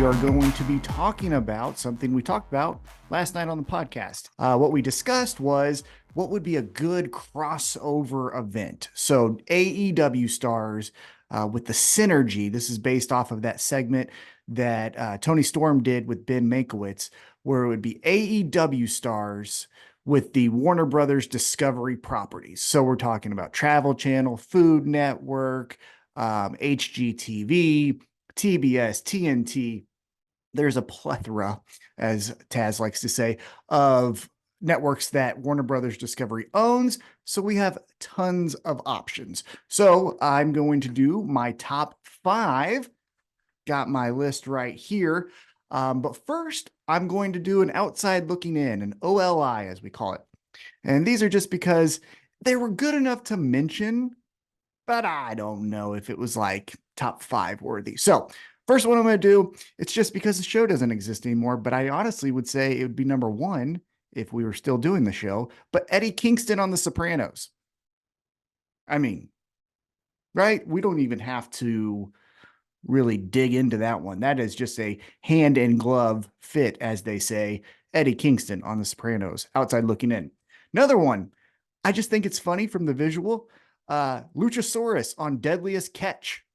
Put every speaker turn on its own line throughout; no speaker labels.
we are going to be talking about something we talked about last night on the podcast. What we discussed was what would be a good crossover event. So AEW stars with the synergy. This is based off of that segment that Toni Storm did with Ben Mankiewicz, where it would be AEW stars with the Warner Brothers Discovery properties. So we're talking about Travel Channel, Food Network, HGTV, TBS, TNT. There's a plethora, as Taz likes to say, of networks that Warner Brothers Discovery owns. So we have tons of options. So I'm going to do my top 5. Got my list right here. But first, I'm going to do an outside looking in, an OLI, as we call it. And these are just because they were good enough to mention, but I don't know if it was like top 5 worthy. So first one I'm going to do, it's just because the show doesn't exist anymore, but I honestly would say it would be number 1 if we were still doing the show, but Eddie Kingston on The Sopranos. I mean, right? We don't even have to really dig into that one. That is just a hand and glove fit, as they say. Eddie Kingston on The Sopranos, outside looking in. Another one, I just think it's funny from the visual. Luchasaurus on Deadliest Catch.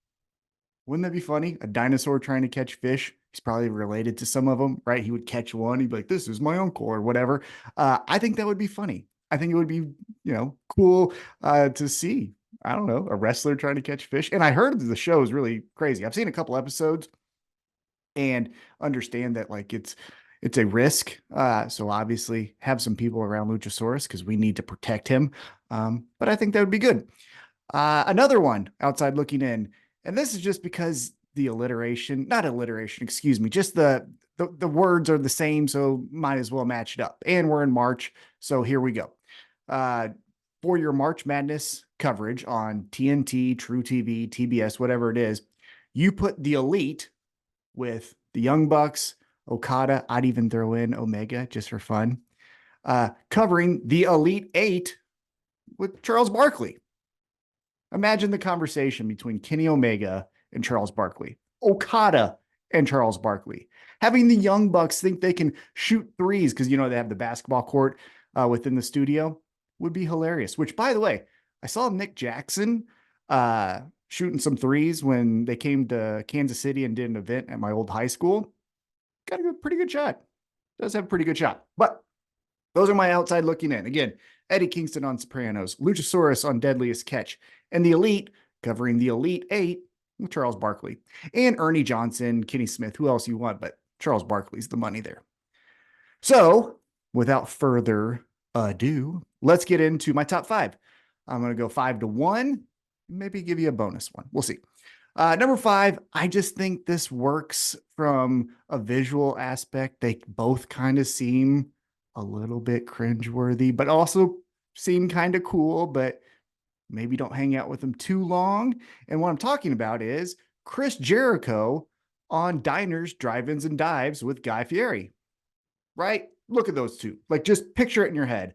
Wouldn't that be funny? A dinosaur trying to catch fish. He's probably related to some of them, right? He would catch one. He'd be like, this is my uncle or whatever. I think that would be funny. I think it would be, cool to see. I don't know, a wrestler trying to catch fish. And I heard the show is really crazy. I've seen a couple episodes and understand that like it's a risk. So obviously have some people around Luchasaurus because we need to protect him. But I think that would be good. Another one, outside looking in, and this is just because the not alliteration, excuse me, just the words are the same, so might as well match it up. And we're in March, so here we go. For your March Madness coverage on TNT, True TV, TBS, whatever it is, you put the Elite with the Young Bucks, Okada, I'd even throw in Omega just for fun, covering the Elite 8 with Charles Barkley. Imagine the conversation between Kenny Omega and Charles Barkley, Okada and Charles Barkley, having the Young Bucks think they can shoot threes because, they have the basketball court within the studio would be hilarious. Which, by the way, I saw Nick Jackson shooting some threes when they came to Kansas City and did an event at my old high school. Got a pretty good shot. Does have a pretty good shot. But those are my outside looking in. Again, Eddie Kingston on Sopranos, Luchasaurus on Deadliest Catch, and the Elite covering the Elite 8 with Charles Barkley. And Ernie Johnson, Kenny Smith, who else you want, but Charles Barkley's the money there. So, without further ado, let's get into my top 5. I'm going to go 5 to 1, maybe give you a bonus one. We'll see. Number 5, I just think this works from a visual aspect. They both kind of seem a little bit cringeworthy, but also seem kind of cool, but maybe don't hang out with them too long. And what I'm talking about is Chris Jericho on Diners, Drive-Ins, and Dives with Guy Fieri, right? Look at those two. Like, just picture it in your head.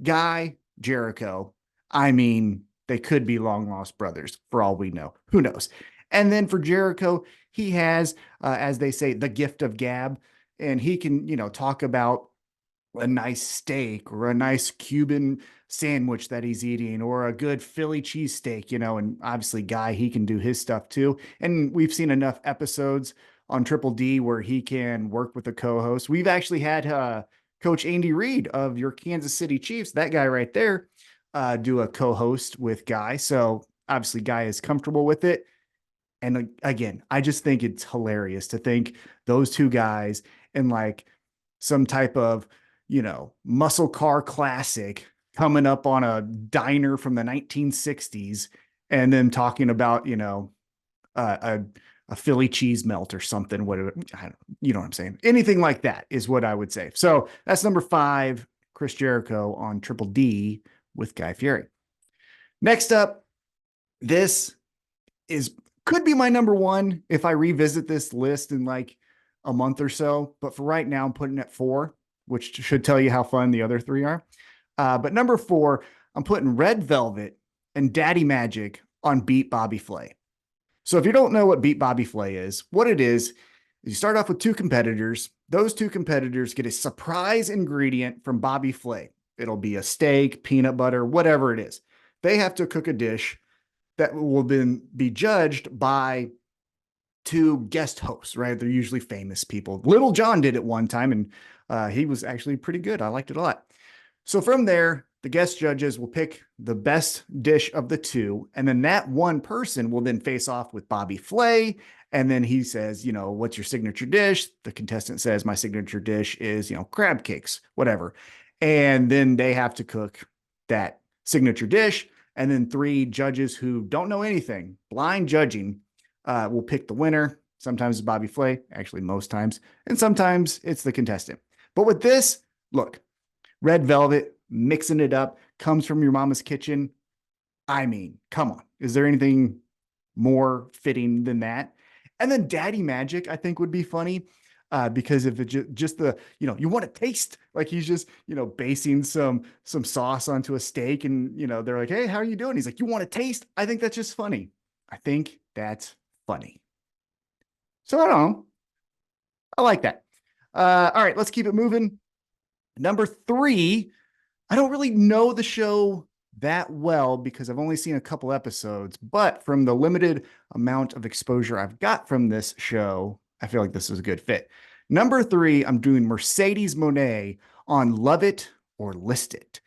Guy, Jericho. I mean, they could be long-lost brothers for all we know. Who knows? And then for Jericho, he has, as they say, the gift of gab, and he can, talk about a nice steak or a nice Cuban sandwich that he's eating or a good Philly cheesesteak, and obviously Guy, he can do his stuff too. And we've seen enough episodes on Triple D where he can work with a co-host. We've actually had Coach Andy Reid of your Kansas City Chiefs, that guy right there, do a co-host with Guy. So obviously Guy is comfortable with it. And again, I just think it's hilarious to think those two guys in like some type of, muscle car classic coming up on a diner from the 1960s and then talking about, a Philly cheese melt or something, whatever, you know what I'm saying? Anything like that is what I would say. So that's number 5, Chris Jericho on Triple D with Guy Fieri. Next up, this could be my number 1 if I revisit this list in like a month or so, but for right now, I'm putting it at 4, which should tell you how fun the other 3 are. But number 4, I'm putting Red Velvet and Daddy Magic on Beat Bobby Flay. So if you don't know what Beat Bobby Flay is, what it is, You start off with two competitors. Those two competitors get a surprise ingredient from Bobby Flay. It'll be a steak, peanut butter, whatever it is. They have to cook a dish that will then be judged by two guest hosts, right? They're usually famous people. Little John did it one time, and he was actually pretty good. I liked it a lot. So from there, the guest judges will pick the best dish of the two, and then that one person will then face off with Bobby Flay. And then he says, what's your signature dish? The contestant says, my signature dish is, crab cakes, whatever. And then they have to cook that signature dish. And then three judges who don't know anything, blind judging, will pick the winner. Sometimes it's Bobby Flay, actually most times, and sometimes it's the contestant. But with this, look, Red Velvet, mixing it up, comes from your mama's kitchen. I mean, come on. Is there anything more fitting than that? And then Daddy Magic, I think, would be funny because if it's just the, you want to taste, like he's just, basting some sauce onto a steak and, they're like, hey, how are you doing? He's like, you want to taste? I think that's just funny. I think that's funny. So I don't know. I like that. All right, let's keep it moving. Number 3, I don't really know the show that well because I've only seen a couple episodes, but from the limited amount of exposure I've got from this show, I feel like this is a good fit. Number 3, I'm doing Mercedes Moné on Love It or List It.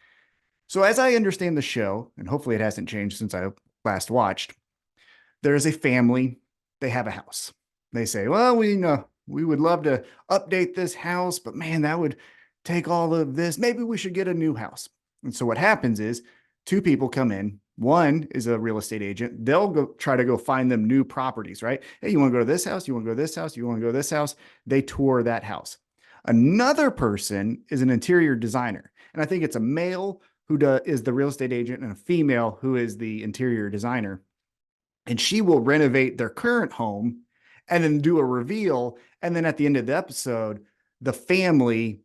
So as I understand the show, and hopefully it hasn't changed since I last watched, there is a family, they have a house. They say, well, we would love to update this house, but man, that would take all of this. Maybe we should get a new house. And so what happens is two people come in. One is a real estate agent. They'll go try to go find them new properties, right? Hey, you want to go to this house? You want to go to this house? You want to go to this house? They tour that house. Another person is an interior designer. And I think it's a male who is the real estate agent and a female who is the interior designer. And she will renovate their current home and then do a reveal. And then at the end of the episode, the family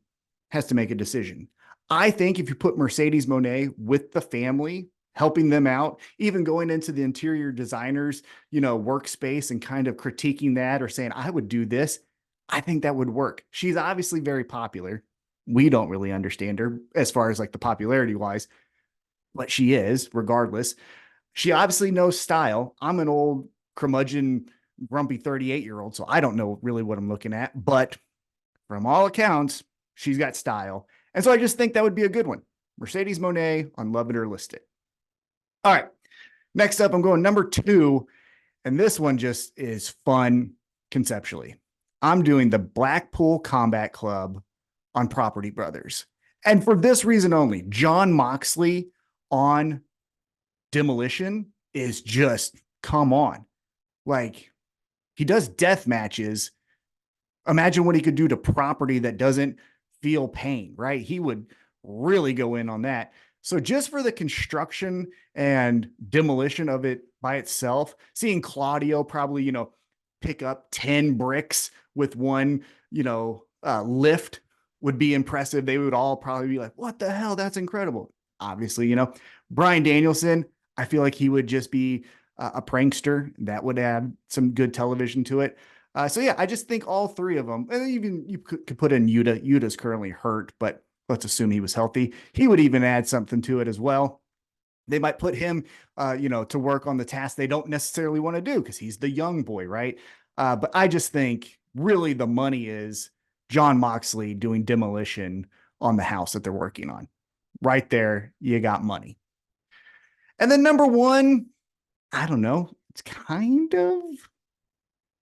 has to make a decision. I think if you put Mercedes Moné with the family, helping them out, even going into the interior designers, workspace and kind of critiquing that or saying, I would do this, I think that would work. She's obviously very popular. We don't really understand her as far as like the popularity wise, but she is regardless. She obviously knows style. I'm an old curmudgeon, grumpy 38-year-old, so I don't know really what I'm looking at, but from all accounts, she's got style. And so I just think that would be a good one. Mercedes Moné on Love It or List It. All right. Next up, I'm going number 2. And this one just is fun conceptually. I'm doing the Blackpool Combat Club on Property Brothers. And for this reason only, John Moxley on Demolition is just, come on. Like, he does death matches. Imagine what he could do to property that doesn't feel pain, right? He would really go in on that. So just for the construction and demolition of it by itself, seeing Claudio probably, pick up 10 bricks with one, lift would be impressive. They would all probably be like, what the hell? That's incredible. Obviously, Bryan Danielson, I feel like he would just be a prankster. That would add some good television to it. So yeah, I just think all 3 of them, and even you could put in Yuta. Yuta's currently hurt, but let's assume he was healthy. He would even add something to it as well. They might put him, to work on the task they don't necessarily want to do because he's the young boy, right? But I just think really the money is John Moxley doing demolition on the house that they're working on. Right there, you got money. And then number 1, I don't know, it's kind of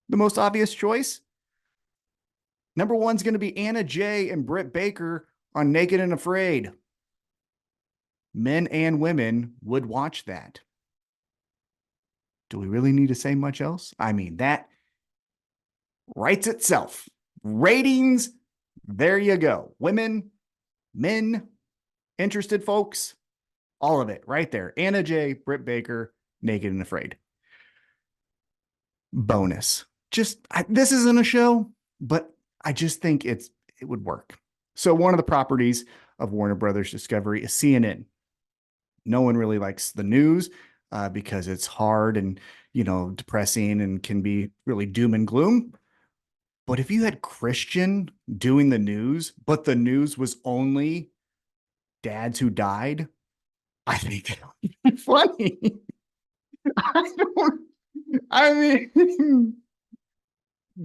the most obvious choice. Number 1's going to be Anna Jay and Britt Baker on Naked and Afraid. Men and women would watch that. Do we really need to say much else? I mean, that writes itself. Ratings, there you go. Women, men, interested folks, all of it right there. Anna Jay, Britt Baker, Naked and Afraid. Bonus. This isn't a show, but I just think it would work. So one of the properties of Warner Brothers Discovery is CNN. No one really likes the news because it's hard and, depressing and can be really doom and gloom. But if you had Christian doing the news, but the news was only dads who died, I think that would be funny. I don't, I mean,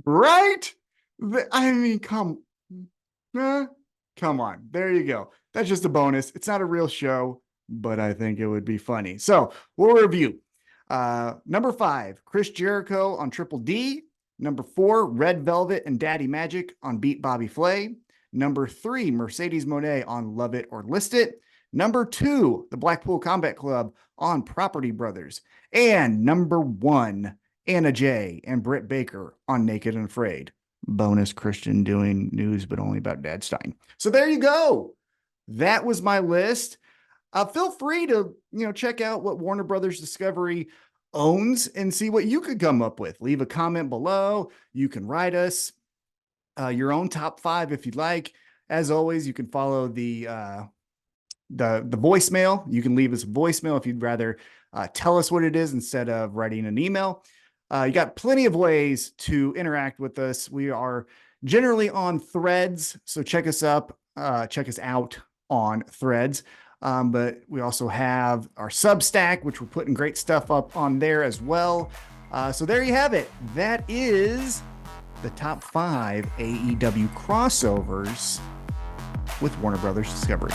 right? I mean, come on. There you go. That's just a bonus. It's not a real show, but I think it would be funny. So we'll review. Number 5, Chris Jericho on Triple D. Number 4, Red Velvet and Daddy Magic on Beat Bobby Flay. Number 3, Mercedes Moné on Love It or List It. Number 2, the Blackpool Combat Club on Property Brothers. And number 1, Anna Jay and Britt Baker on Naked and Afraid. Bonus Christian doing news, but only about Dad Stein. So there you go. That was my list. Feel free to, check out what Warner Brothers Discovery owns and see what you could come up with. Leave a comment below. You can write us your own top 5 if you'd like. As always, you can follow the voicemail. You can leave us a voicemail if you'd rather tell us what it is instead of writing an email. You got plenty of ways to interact with us. We are generally on Threads, so check us out on Threads. But we also have our Substack, which we're putting great stuff up on there as well. So there you have it. That is the top 5 AEW crossovers with Warner Brothers Discovery.